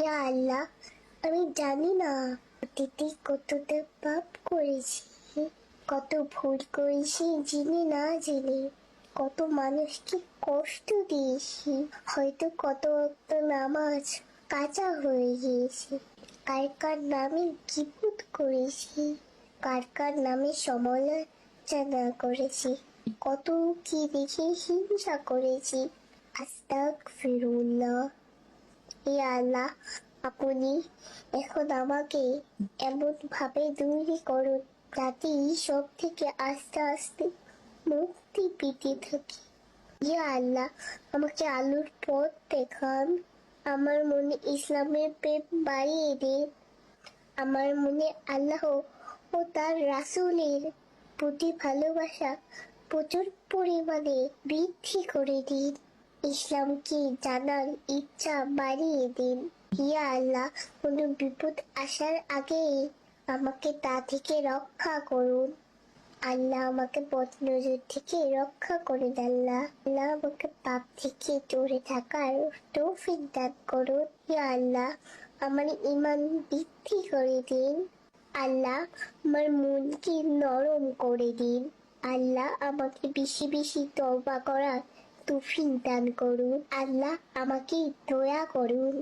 ইয়া আল্লাহ, আমি জানি না অতীতে কতটা পাপ করেছি, কত ভুল করেছি জেনে না জেনে, কত মানুষকে কষ্ট দিয়েছি, হয়তো কত একটা নামাজ কাঁচা হয়ে গিয়েছে, কার কার নামে গীবত করেছি, কার কার নামে সমালোচনা করেছি, কত কি দেখে হিংসা করেছি। আস্তাগফিরুল্লাহ। ইয়া আল্লাহ, আপনি এখন আমাকে এমন ভাবে তৈরি করুন যাতে এই সব থেকে আস্তে আস্তে মুক্তি পেতে থাকি। ইয়া আল্লাহ, আমাকে আলোর পথ দেখান, আমার মনে ইসলামের প্রেম বাড়িয়ে দিন, আমার মনে আল্লাহ ও তার রাসূলের প্রতি ভালোবাসা প্রচুর পরিমাণে বৃদ্ধি করে দিন, ইসলামকে জানার ইচ্ছা বাড়িয়ে দিন। ইয়া আল্লাহ, কোনো বিপদ আসার আগেই আমাকে তা থেকে রক্ষা করুন। আল্লাহ আমাকে বদনজর থেকে রক্ষা করুন। আল্লাহ আল্লাহ আমাকে পাপ থেকে দূরে থাকার তৌফিক দান করুন। ইয়া আল্লাহ, আমার ঈমান বৃদ্ধি করে দিন। আল্লাহ, আমার মনকে নরম করে দিন। আল্লাহ, আমাকে বেশি বেশি তওবা করার তৌফিক দান করুন। আল্লাহ, আমাকে দয়া করুন।